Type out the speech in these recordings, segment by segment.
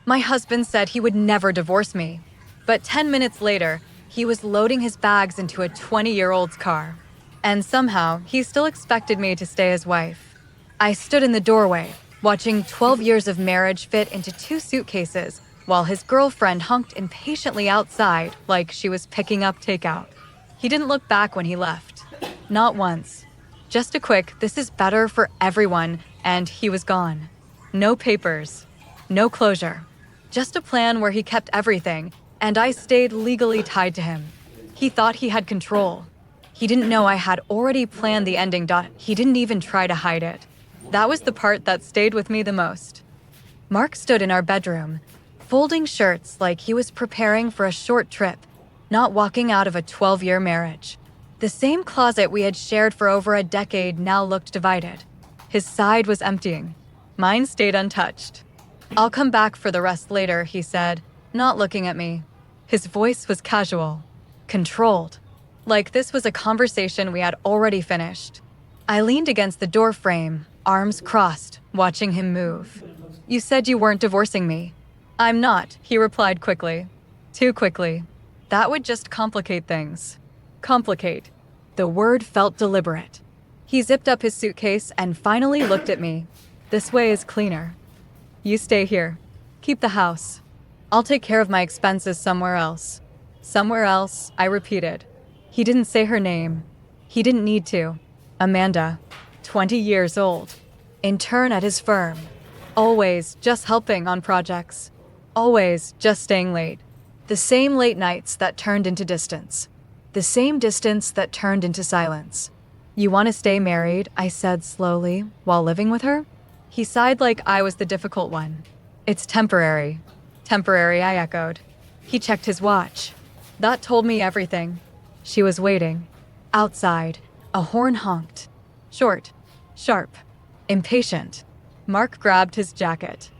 My husband said he would never divorce me. But 10 minutes later, he was loading his bags into a 20-year-old's car. And somehow, he still expected me to stay his wife. I stood in the doorway, watching 12 years of marriage fit into 2 suitcases, while his girlfriend honked impatiently outside like she was picking up takeout. He didn't look back when he left. Not once. Just a quick, "This is better for everyone," and he was gone. No papers. No closure. Just a plan where he kept everything, and I stayed legally tied to him. He thought he had control. He didn't know I had already planned the ending. He didn't even try to hide it. That was the part that stayed with me the most. Mark stood in our bedroom, folding shirts like he was preparing for a short trip, not walking out of a 12-year marriage. The same closet we had shared for over a decade now looked divided. His side was emptying. Mine stayed untouched. "I'll come back for the rest later," he said, not looking at me. His voice was casual, controlled, like this was a conversation we had already finished. I leaned against the door frame, arms crossed, watching him move. "You said you weren't divorcing me." "I'm not," he replied quickly. Too quickly. That would just complicate things. Complicate. The word felt deliberate. He zipped up his suitcase and finally looked at me. "This way is cleaner. You stay here. Keep the house. I'll take care of my expenses somewhere else." "Somewhere else," I repeated. He didn't say her name. He didn't need to. Amanda, 20 years old. Intern at his firm. Always just helping on projects. Always just staying late. The same late nights that turned into distance. The same distance that turned into silence. "You want to stay married?" I said slowly, while living with her. He sighed like I was the difficult one. "It's temporary." "Temporary," I echoed. He checked his watch. That told me everything. She was waiting. Outside, a horn honked. Short, sharp, impatient. Mark grabbed his jacket.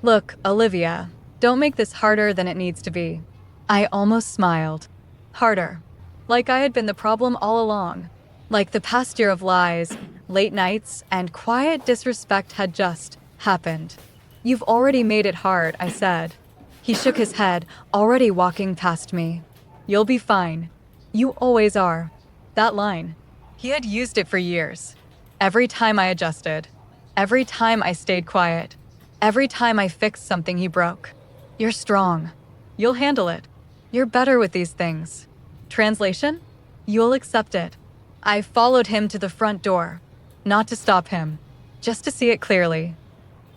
"Look, Olivia, don't make this harder than it needs to be." I almost smiled. Harder. Like I had been the problem all along. Like the past year of lies, late nights, and quiet disrespect had just happened. "You've already made it hard," I said. He shook his head, already walking past me. "You'll be fine. You always are." That line. He had used it for years. Every time I adjusted. Every time I stayed quiet. Every time I fixed something he broke. "You're strong. You'll handle it. You're better with these things." Translation? You'll accept it. I followed him to the front door. Not to stop him. Just to see it clearly.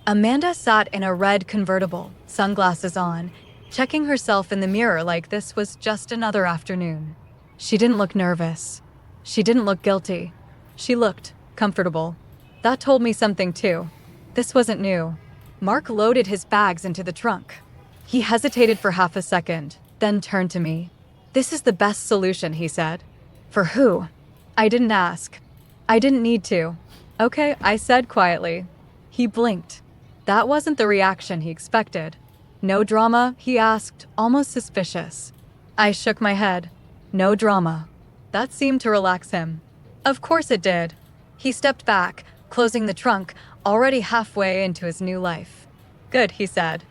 Amanda sat in a red convertible, sunglasses on, checking herself in the mirror like this was just another afternoon. She didn't look nervous. She didn't look guilty. She looked comfortable. That told me something too. This wasn't new. Mark loaded his bags into the trunk. He hesitated for half a second, then turned to me. "This is the best solution," he said. "For who?" I didn't ask. I didn't need to. "Okay," I said quietly. He blinked. That wasn't the reaction he expected. "No drama?" he asked, almost suspicious. I shook my head. No drama. That seemed to relax him. Of course it did. He stepped back, closing the trunk, already halfway into his new life. "Good," he said.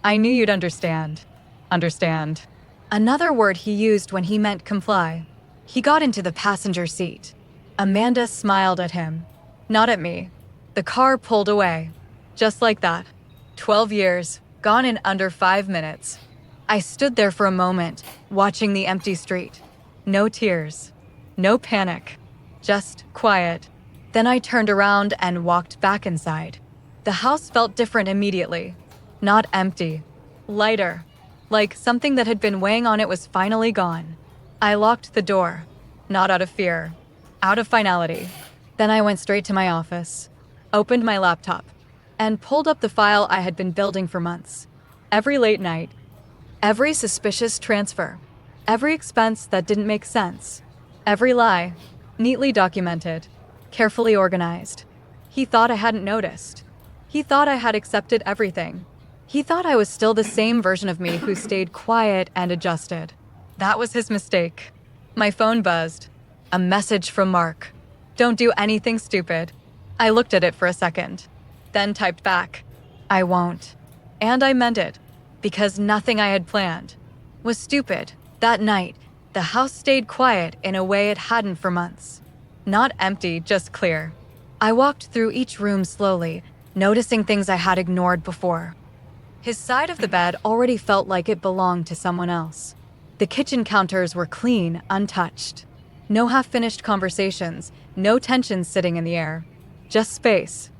"I knew you'd understand." Understand. Another word he used when he meant comply. He got into the passenger seat. Amanda smiled at him. Not at me. The car pulled away. Just like that. 12 years, gone in under 5 minutes. I stood there for a moment, watching the empty street. No tears. No panic. Just quiet. Then I turned around and walked back inside. The house felt different immediately. Not empty. Lighter. Like something that had been weighing on it was finally gone. I locked the door. Not out of fear. Out of finality. Then I went straight to my office, opened my laptop, and pulled up the file I had been building for months. Every late night. Every suspicious transfer. Every expense that didn't make sense. Every lie. Neatly documented. Carefully organized. He thought I hadn't noticed. He thought I had accepted everything. He thought I was still the same version of me who stayed quiet and adjusted. That was his mistake. My phone buzzed. A message from Mark. "Don't do anything stupid." I looked at it for a second, then typed back, "I won't." And I meant it, because nothing I had planned was stupid. That night, the house stayed quiet in a way it hadn't for months. Not empty, just clear. I walked through each room slowly, noticing things I had ignored before. His side of the bed already felt like it belonged to someone else. The kitchen counters were clean, untouched. No half-finished conversations, no tension sitting in the air. Just space.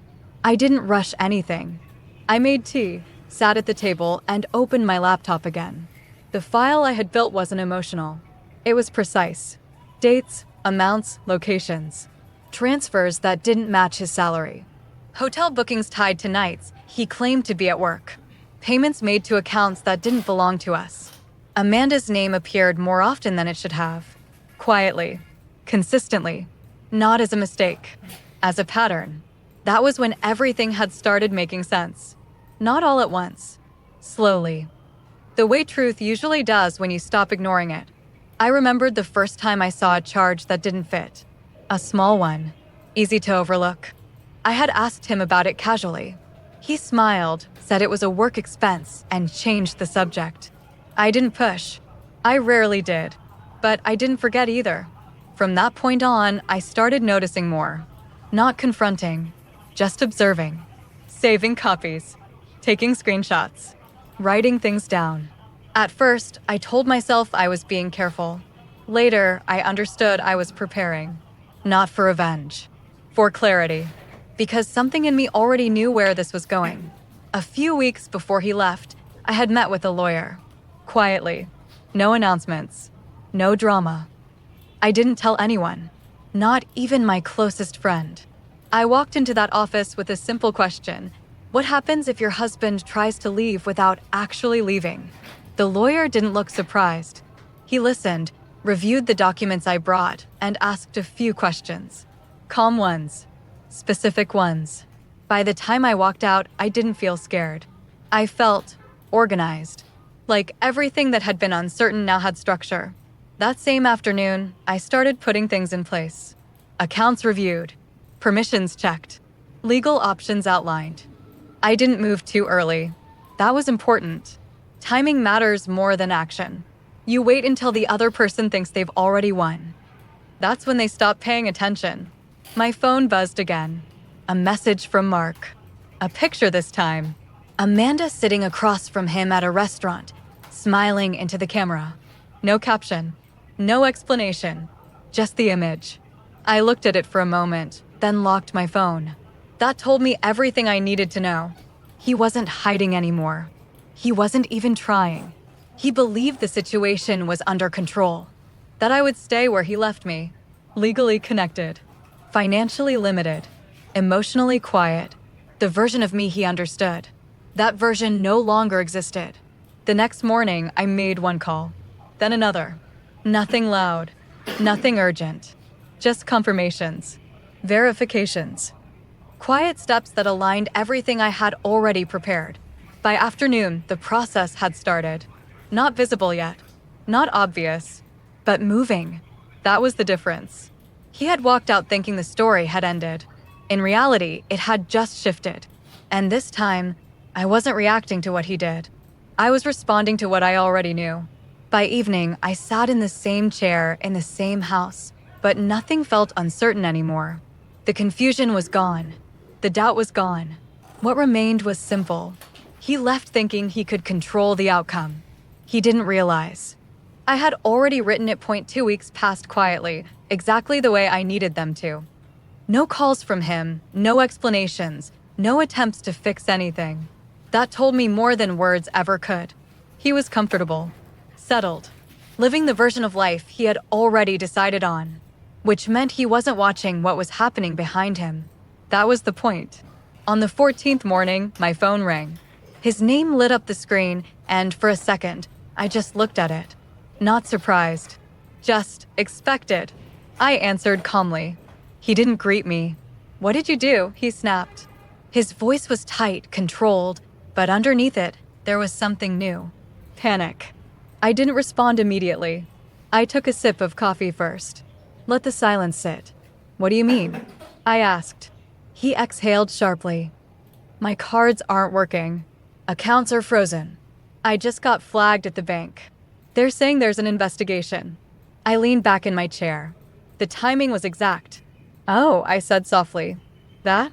I didn't rush anything. I made tea, sat at the table, and opened my laptop again. The file I had built wasn't emotional. It was precise. Dates, amounts, locations. Transfers that didn't match his salary. Hotel bookings tied to nights he claimed to be at work. Payments made to accounts that didn't belong to us. Amanda's name appeared more often than it should have. Quietly. Consistently. Not as a mistake. As a pattern. That was when everything had started making sense. Not all at once. Slowly. The way truth usually does when you stop ignoring it. I remembered the first time I saw a charge that didn't fit. A small one. Easy to overlook. I had asked him about it casually. He smiled, said it was a work expense, and changed the subject. I didn't push. I rarely did. But I didn't forget either. From that point on, I started noticing more. Not confronting, just observing. Saving copies. Taking screenshots. Writing things down. At first, I told myself I was being careful. Later, I understood I was preparing. Not for revenge. For clarity. Because something in me already knew where this was going. A few weeks before he left, I had met with a lawyer. Quietly. No announcements. No drama. I didn't tell anyone. Not even my closest friend. I walked into that office with a simple question. What happens if your husband tries to leave without actually leaving? The lawyer didn't look surprised. He listened, reviewed the documents I brought, and asked a few questions. Calm ones. Specific ones. By the time I walked out, I didn't feel scared. I felt organized. Like everything that had been uncertain now had structure. That same afternoon, I started putting things in place. Accounts reviewed. Permissions checked. Legal options outlined. I didn't move too early. That was important. Timing matters more than action. You wait until the other person thinks they've already won. That's when they stop paying attention. My phone buzzed again. A message from Mark. A picture this time. Amanda sitting across from him at a restaurant, smiling into the camera. No caption. No explanation. Just the image. I looked at it for a moment, then locked my phone. That told me everything I needed to know. He wasn't hiding anymore. He wasn't even trying. He believed the situation was under control. That I would stay where he left me. Legally connected. Financially limited. Emotionally quiet. The version of me he understood. That version no longer existed. The next morning, I made one call. Then another. Nothing loud. Nothing urgent. Just confirmations. Verifications. Quiet steps that aligned everything I had already prepared. By afternoon, the process had started. Not visible yet. Not obvious. But moving. That was the difference. He had walked out thinking the story had ended. In reality, it had just shifted. And this time, I wasn't reacting to what he did. I was responding to what I already knew. By evening, I sat in the same chair in the same house, but nothing felt uncertain anymore. The confusion was gone. The doubt was gone. What remained was simple. He left thinking he could control the outcome. He didn't realize. I had already written it 2 weeks past quietly, exactly the way I needed them to. No calls from him, no explanations, no attempts to fix anything. That told me more than words ever could. He was comfortable, settled, living the version of life he had already decided on, which meant he wasn't watching what was happening behind him. That was the point. On the 14th morning, my phone rang. His name lit up the screen, and for a second, I just looked at it. Not surprised. Just expected. I answered calmly. He didn't greet me. "What did you do?" he snapped. His voice was tight, controlled, but underneath it, there was something new. Panic. I didn't respond immediately. I took a sip of coffee first. Let the silence sit. "What do you mean?" I asked. He exhaled sharply. "My cards aren't working." Accounts are frozen. I just got flagged at the bank. They're saying there's an investigation. I leaned back in my chair. The timing was exact. Oh, I said softly. That?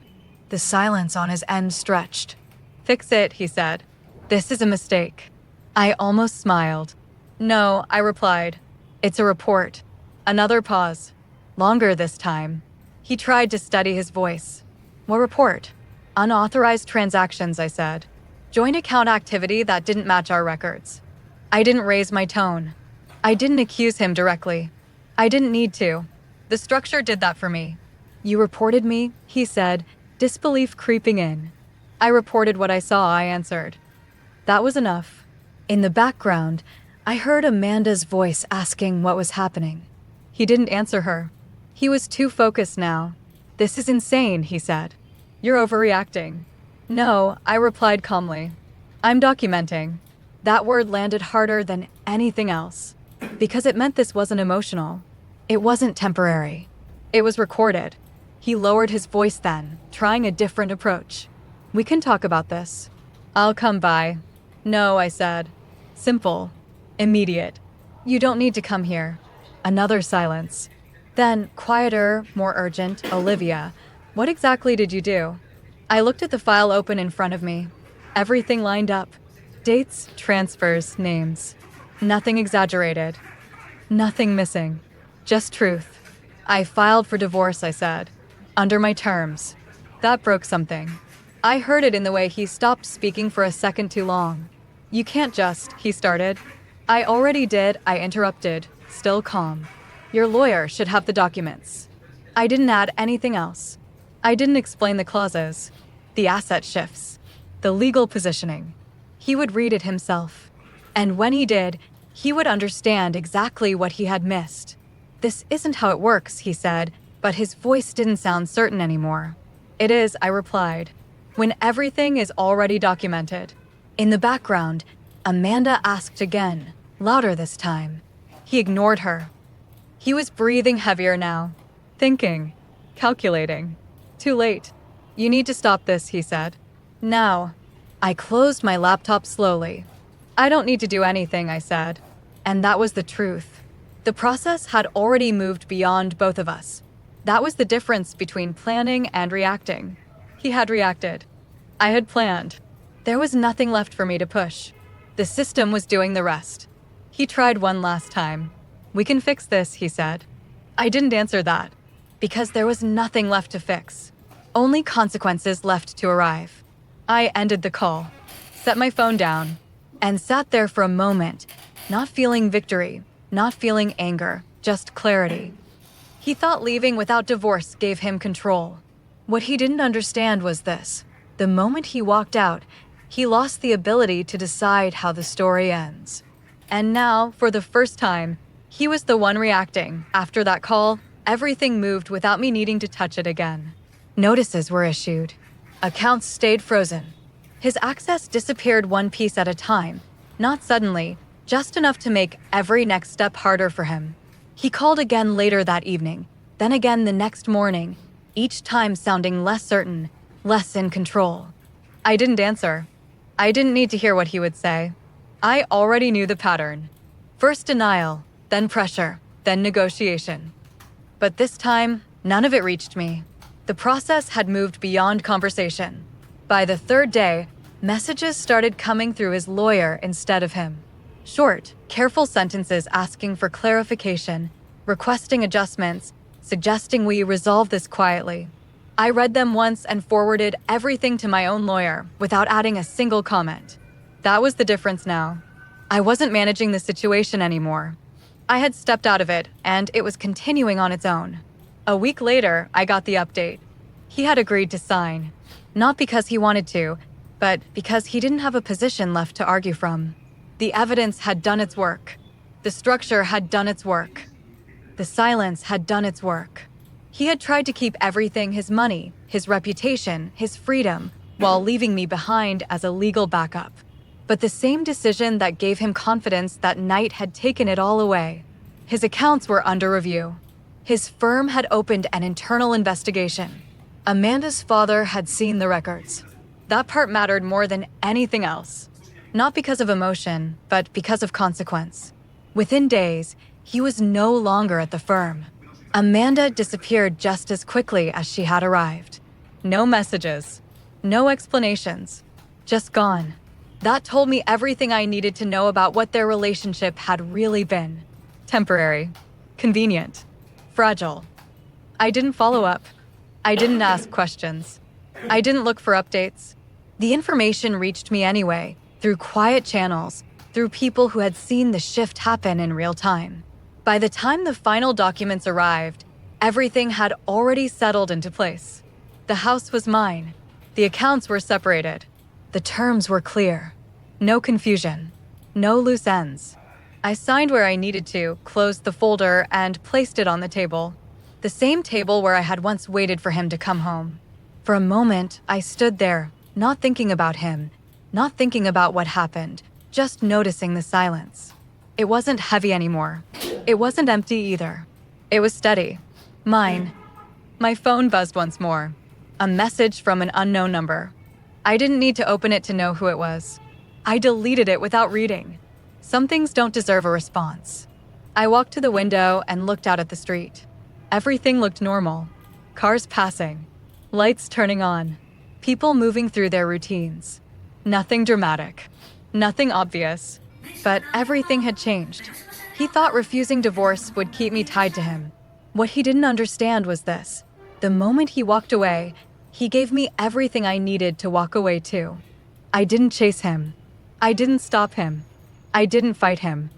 The silence on his end stretched. Fix it, he said. This is a mistake. I almost smiled. No, I replied. It's a report. Another pause. Longer this time. He tried to steady his voice. What report? Unauthorized transactions, I said. Joint account activity that didn't match our records. I didn't raise my tone. I didn't accuse him directly. I didn't need to. The structure did that for me. You reported me, he said, disbelief creeping in. I reported what I saw, I answered. That was enough. In the background, I heard Amanda's voice asking what was happening. He didn't answer her. He was too focused now. This is insane, he said. You're overreacting. No, I replied calmly. I'm documenting. That word landed harder than anything else, because it meant this wasn't emotional. It wasn't temporary. It was recorded. He lowered his voice then, trying a different approach. We can talk about this. I'll come by. No, I said. Simple. Immediate. You don't need to come here. Another silence. Then, quieter, more urgent, Olivia, what exactly did you do? I looked at the file open in front of me. Everything lined up. Dates, transfers, names. Nothing exaggerated. Nothing missing. Just truth. I filed for divorce, I said. Under my terms. That broke something. I heard it in the way he stopped speaking for a second too long. You can't just, he started. I already did, I interrupted, still calm. Your lawyer should have the documents. I didn't add anything else. I didn't explain the clauses, the asset shifts, the legal positioning. He would read it himself. And when he did, he would understand exactly what he had missed. This isn't how it works, he said, but his voice didn't sound certain anymore. It is, I replied, when everything is already documented. In the background, Amanda asked again, louder this time. He ignored her. He was breathing heavier now, thinking, calculating. Too late. You need to stop this, he said. Now. I closed my laptop slowly. I don't need to do anything, I said. And that was the truth. The process had already moved beyond both of us. That was the difference between planning and reacting. He had reacted. I had planned. There was nothing left for me to push. The system was doing the rest. He tried one last time. We can fix this, he said. I didn't answer that, because there was nothing left to fix. Only consequences left to arrive. I ended the call, set my phone down, and sat there for a moment, not feeling victory, not feeling anger, just clarity. He thought leaving without divorce gave him control. What he didn't understand was this. The moment he walked out, he lost the ability to decide how the story ends. And now, for the first time, he was the one reacting. After that call, everything moved without me needing to touch it again. Notices were issued. Accounts stayed frozen. His access disappeared one piece at a time, not suddenly, just enough to make every next step harder for him. He called again later that evening, then again the next morning, each time sounding less certain, less in control. I didn't answer. I didn't need to hear what he would say. I already knew the pattern. First denial, then pressure, then negotiation. But this time, none of it reached me. The process had moved beyond conversation. By the third day, messages started coming through his lawyer instead of him. Short, careful sentences asking for clarification, requesting adjustments, suggesting we resolve this quietly. I read them once and forwarded everything to my own lawyer without adding a single comment. That was the difference now. I wasn't managing the situation anymore. I had stepped out of it, and it was continuing on its own. A week later, I got the update. He had agreed to sign, not because he wanted to, but because he didn't have a position left to argue from. The evidence had done its work. The structure had done its work. The silence had done its work. He had tried to keep everything, his money, his reputation, his freedom, while leaving me behind as a legal backup. But the same decision that gave him confidence that night had taken it all away. His accounts were under review. His firm had opened an internal investigation. Amanda's father had seen the records. That part mattered more than anything else. Not because of emotion, but because of consequence. Within days, he was no longer at the firm. Amanda disappeared just as quickly as she had arrived. No messages, no explanations, just gone. That told me everything I needed to know about what their relationship had really been. Temporary, convenient, fragile. I didn't follow up. I didn't ask questions. I didn't look for updates. The information reached me anyway, through quiet channels, through people who had seen the shift happen in real time. By the time the final documents arrived, everything had already settled into place. The house was mine. The accounts were separated. The terms were clear. No confusion. No loose ends. I signed where I needed to, closed the folder, and placed it on the table. The same table where I had once waited for him to come home. For a moment, I stood there, not thinking about him, not thinking about what happened, just noticing the silence. It wasn't heavy anymore. It wasn't empty either. It was steady. Mine. My phone buzzed once more. A message from an unknown number. I didn't need to open it to know who it was. I deleted it without reading. Some things don't deserve a response. I walked to the window and looked out at the street. Everything looked normal. Cars passing. Lights turning on. People moving through their routines. Nothing dramatic. Nothing obvious. But everything had changed. He thought refusing divorce would keep me tied to him. What he didn't understand was this. The moment he walked away, he gave me everything I needed to walk away too. I didn't chase him. I didn't stop him. I didn't fight him.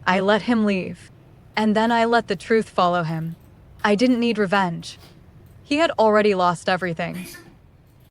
I let him leave. And then I let the truth follow him. I didn't need revenge. He had already lost everything.